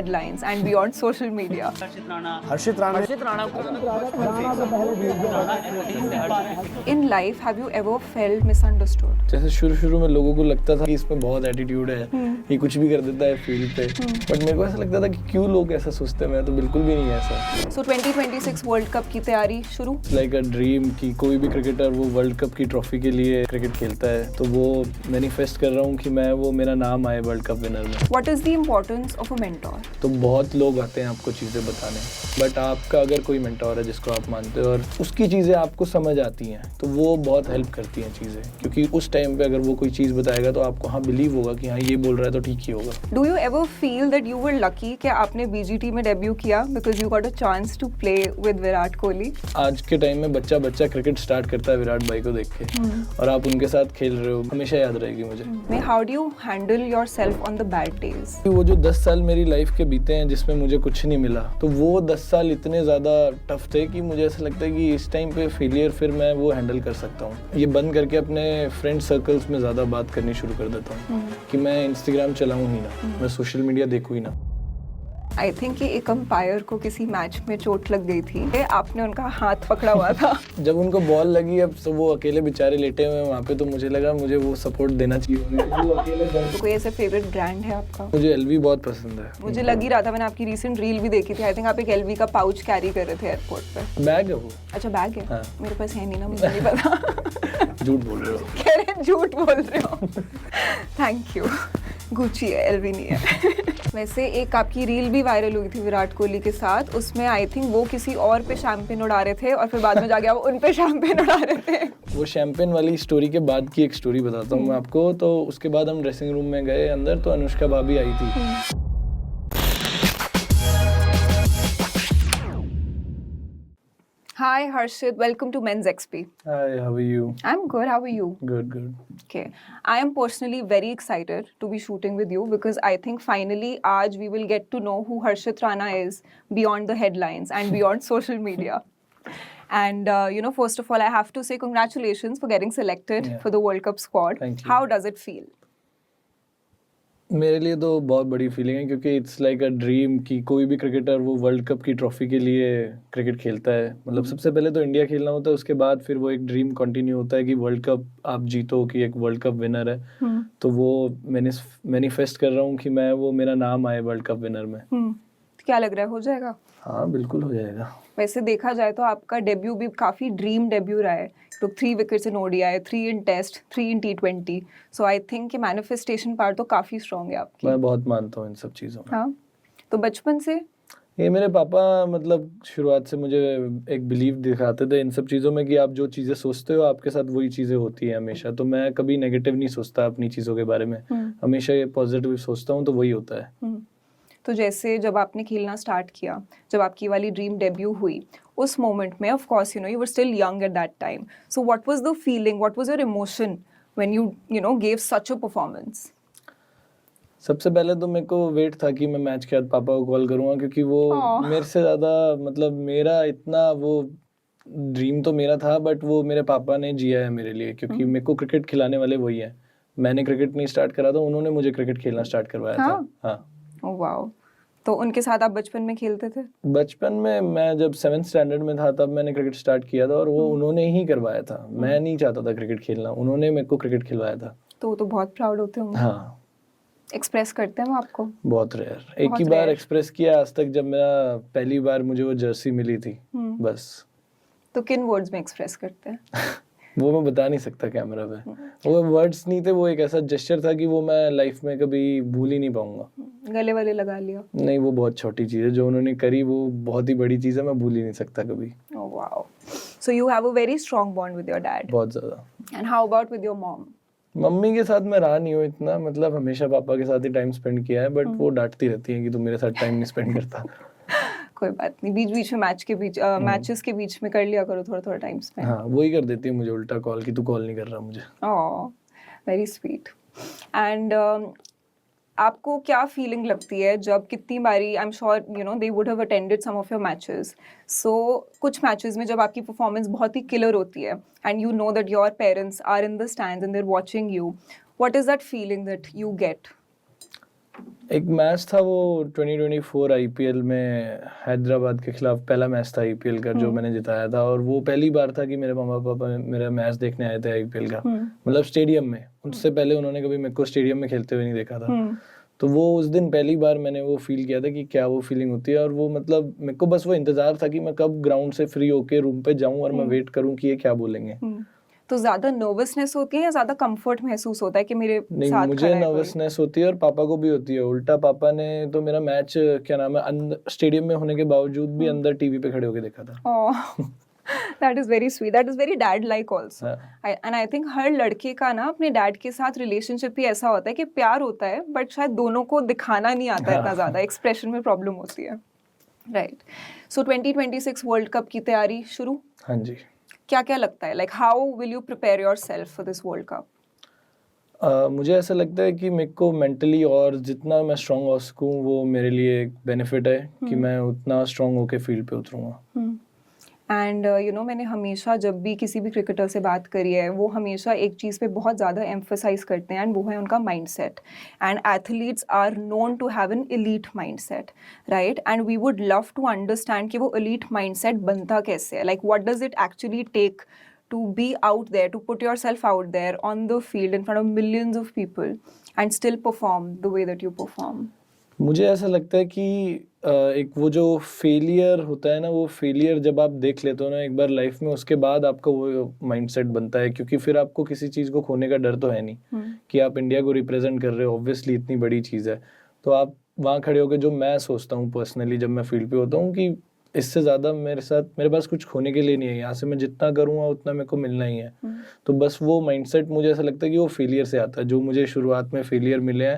headlines and beyond social media. Harshit Rana In life, have you ever felt misunderstood? जैसे शुरू में लोगों को लगता था कि इसमें बहुत एटीट्यूड है, ये कुछ भी कर देता है फील्ड पे, बट मेरे को ऐसा लगता था कि क्यों लोग ऐसा सोचते हैं, मैं तो बिल्कुल भी नहीं है ऐसा। So 2026 वर्ल्ड कप की तैयारी शुरू। लाइक अ ड्रीम कि कोई भी क्रिकेटर वो वर्ल्ड कप की ट्रॉफी के लिए क्रिकेट खेलता है, तो वो मैनिफेस्ट कर रहा हूँ कि मैं वो मेरा नाम आए वर्ल्ड कप विनर में। What is the importance of a mentor? तो बहुत लोग आते हैं आपको चीज़ें बताने, बट आपका अगर कोई मेंटोर है जिसको आप मानते हो और उसकी चीज़ें आपको समझ आती हैं, तो वो बहुत हेल्प करती हैं चीज़ें, क्योंकि उस टाइम पे अगर वो कोई चीज़ बताएगा तो आपको हाँ बिलीव होगा कि हाँ ये बोल रहा है तो ठीक ही होगा। Do you ever feel that you were lucky कि आपने BGT में डेब्यू किया because you got a chance to play with Virat Kohli? आज के टाइम में बच्चा क्रिकेट स्टार्ट करता है विराट भाई को देख के, और आप उनके साथ खेल रहे हो, हमेशा याद रहेगी मुझे। How do you handle yourself on the bad days? वो जो 10 साल मेरी लाइफ के बीते हैं जिसमें मुझे कुछ नहीं मिला, तो वो 10 साल इतने ज़्यादा टफ थे कि मुझे ऐसा लगता है कि इस टाइम पे फेलियर फिर मैं वो हैंडल कर सकता हूँ। ये बंद करके अपने फ्रेंड सर्कल्स में ज़्यादा बात करनी शुरू कर देता हूँ कि मैं इंस्टाग्राम चलाऊँ ही ना, मैं सोशल मीडिया देखूँ ही ना। आई थिंक कि एक अंपायर को किसी मैच में चोट लग गई थी, आपने उनका हाथ पकड़ा हुआ था। जब उनको बॉल लगी, अब सब वो अकेले बेचारे लेटे हुए हैं वहाँ पे, तो मुझे लगा मुझे वो सपोर्ट देना चाहिए। तो कोई ऐसे फेवरेट ब्रांड है आपका? मुझे LV बहुत पसंद है। मुझे लग ही रहा था, मैंने आपकी रीसेंट रील भी देखी थी। आई थिंक आप एक LV का पाउच कैरी कर रहे थे एयरपोर्ट पे। बैग है वो। अच्छा बैग है? हाँ। मेरे पास है नहीं ना, मुझे नहीं पता। झूठ बोल रहे हो। कह रहे हैं झूठ बोल रहे हो। Thank you. गुची है, LV नहीं है। वैसे एक आपकी रील भी वायरल हुई थी विराट कोहली के साथ, उसमें आई थिंक वो किसी और पे शैंपेन उड़ा रहे थे और फिर बाद में जाके आप उन पे शैंपेन उड़ा रहे थे। वो शैंपेन वाली स्टोरी के बाद की एक स्टोरी बताता हूँ मैं आपको। तो उसके बाद हम ड्रेसिंग रूम में गए अंदर, तो अनुष्का भाभी आई थी। Hi Harshit, welcome to Men's XP. Hi, how are you? I'm good, how are you? Good. Okay. I am personally very excited to be shooting with you because I think finally aaj we will get to know who Harshit Rana is beyond the headlines and beyond social media. And first of all, I have to say congratulations for getting selected for the World Cup squad. Thank you. How does it feel? मेरे लिए तो बहुत बड़ी feeling है, क्योंकि it's like a dream कि कोई भी क्रिकेटर वो वर्ल्ड कप की ट्रॉफी के लिए क्रिकेट खेलता है। मतलब सबसे पहले तो इंडिया खेलना होता है, उसके बाद फिर वो एक ड्रीम कंटिन्यू होता है कि वर्ल्ड कप आप जीतो, कि एक वर्ल्ड कप विनर है। तो वो मैंने मैनिफेस्ट कर रहा हूँ कि मैं वो मेरा नाम आए वर्ल्ड कप विनर में। क्या लग रहा है, हो जाएगा? हाँ बिल्कुल हो जाएगा। वैसे देखा जाए तो आपका डेब्यू भी काफी ड्रीम डेब्यू रहा है। तो 3 wickets in ODI, 3 in test, 3 in T20। So I think कि मैनिफेस्टेशन पावर तो काफी स्ट्रांग है आपकी। मैं बहुत मानता हूँ इन सब चीज़ों में। हाँ, तो बचपन से ये मेरे पापा मतलब शुरुआत से मुझे एक बिलीव दिखाते थे इन सब चीज़ों में कि आप जो चीज़ें सोचते हो आपके साथ वही चीज़ें होती हैं हमेशा। तो मैं कभी नेगेटिव नहीं सोचता अपनी चीज़ों के बारे में, हमेशा ये पॉजिटिव सोचता हूँ, तो वही होता है। तो जैसे जब आपने खेलना स्टार्ट किया, जब आपकी वाली ड्रीम डेब्यू हुई, उस मोमेंट में of course you were still young at that time, so what was the feeling, what was your emotion when you gave such a performance? सबसे पहले तो मेरे को वेट था कि मैं मैच के बाद पापा को कॉल करूँगा, क्योंकि वो मेरे से ज़्यादा मतलब मेरा इतना वो ड्रीम तो मेरा था, बट वो मेरे पापा ने जिया है मेरे लिए, क्योंकि मेरे को क्रिकेट खिलाने वाले वही है। मैंने क्रिकेट नहीं स्टार्ट करा था, उन्होंने मुझे क्रिकेट खेलना स्टार्ट करवाया था। हाँ। Oh wow. तो उनके साथ आप बचपन में खेलते थे? बचपन में मैं जब 7th स्टैंडर्ड में था तब मैंने क्रिकेट स्टार्ट किया था, और वो उन्होंने ही करवाया था। मैं नहीं चाहता था क्रिकेट खेलना, उन्होंने मेरे को क्रिकेट खिलवाया था। तो वो तो बहुत प्राउड होते होंगे। हाँ। एक्सप्रेस करते हैं वो आपको? बहुत रेयर, एक ही बार एक्सप्रेस किया आज तक, जब मेरा पहली बार मुझे वो जर्सी मिली थी, बस। तो किन वर्ड्स में एक्सप्रेस करते हैं? वो मैं बता नहीं सकता कैमरा पे। वो वर्ड्स नहीं थे, वो एक ऐसा जेस्चर था कि वो मैं लाइफ में कभी भूल ही नहीं पाऊंगा। गले वाले लगा लिया? नहीं, वो बहुत छोटी चीज़ है, जो उन्होंने करी वो बहुत ही बड़ी चीज़ है, मैं भूल ही नहीं सकता कभी। Oh wow. So you have a very strong bond with your dad? बहुत ज़्यादा। And how about with your mom? Mummy के साथ मैं रहा नहीं हूँ इतना, मतलब हमेशा पापा के साथ ही टाइम स्पेंड किया है, बट वो डांटती रहती हैं कि तू मेरे साथ टाइम नहीं स्पेंड करता। कोई बात नहीं, बीच बीच में मैचेस के बीच में कर लिया करो थोड़ा टाइम स्पेंड। हाँ, वही कर देती है मुझे उल्टा कॉल कि तू कॉल नहीं कर रहा मुझे। ओह, वेरी स्वीट। एंड आपको क्या फीलिंग लगती है जब कितनी बारी, I am sure they would have attended some of your matches, so कुछ मैचेस में जब आपकी परफॉर्मेंस बहुत ही किलर होती है and you know that your parents are in the stands and they are watching you, what is that feeling that you get? एक match था वो 2024 आईपीएल में, हैदराबाद के खिलाफ पहला मैच था आईपीएल का जो मैंने जिताया था, और वो पहली बार था कि मेरे मामा पापा मेरा मैच देखने आए थे आईपीएल का, मतलब स्टेडियम में। उससे पहले उन्होंने कभी मेरे को स्टेडियम में खेलते हुए नहीं देखा था। तो वो उस दिन पहली बार मैंने वो फील किया था कि क्या वो फीलिंग होती है, और वो मतलब मेरे को बस वो इंतजार था कि मैं कब ग्राउंड से फ्री होके रूम पे जाऊं और मैं वेट करूं कि ये क्या बोलेंगे। तो ज्यादा नर्वसनेस होती है या ज्यादा कंफर्ट महसूस होता है कि मेरे नहीं, साथ मुझे खड़ा है कोई? नर्वसनेस होती है और पापा को भी होती है। उल्टा पापा ने तो मेरा मैच क्या नाम है अंदर स्टेडियम में होने के बावजूद भी अंदर टीवी पे खड़े होके देखा था। Oh, that is very sweet. That is very dad-like also. हाँ। And I think हर लड़के का ना अपने डैड के साथ रिलेशनशिप ही ऐसा होता है कि प्यार होता है बट शायद दोनों को दिखाना नहीं आता इतना ज़्यादा, एक्सप्रेशन में प्रॉब्लम होती है। राइट। सो 2026 वर्ल्ड कप की तैयारी शुरू? हाँ जी। क्या क्या लगता है, like how will you prepare yourself for this world cup? मुझे ऐसा लगता है कि मेरे को मेंटली और जितना मैं स्ट्रांग हो सकूं वो मेरे लिए एक बेनिफिट है कि मैं उतना स्ट्रांग होके फील्ड पे उतरूंगा। एंड यू नो, मैंने हमेशा जब भी किसी भी क्रिकेटर से बात करी है वो हमेशा एक चीज़ पे बहुत ज़्यादा एम्फोसाइज करते हैं एंड वो है उनका mindset. And athletes are known to have an elite mindset, right? And we would love to understand कि वो एलीट माइंडसेट बनता कैसे है, like what does it actually take to be out there, to put yourself out there on the field in front of millions of people and still perform the way that you perform? मुझे ऐसा लगता है कि एक वो जो failure होता है ना, वो फेलियर जब आप देख लेते हो ना एक बार लाइफ में, उसके बाद आपका वो माइंडसेट बनता है, क्योंकि फिर आपको किसी चीज़ को खोने का डर तो है नहीं कि आप इंडिया को रिप्रेजेंट कर रहे हो। ऑब्वियसली इतनी बड़ी चीज़ है, तो आप वहाँ खड़े होकर जो मैं सोचता हूँ पर्सनली जब मैं फील्ड पे होता हूँ कि इससे ज़्यादा मेरे पास कुछ खोने के लिए नहीं है, यहाँ से मैं जितना करूँगा उतना मेरे को मिलना ही है। तो बस वो माइंडसेट मुझे ऐसा लगता है कि वो फेलियर से आता है, जो मुझे शुरुआत में फेलियर मिले हैं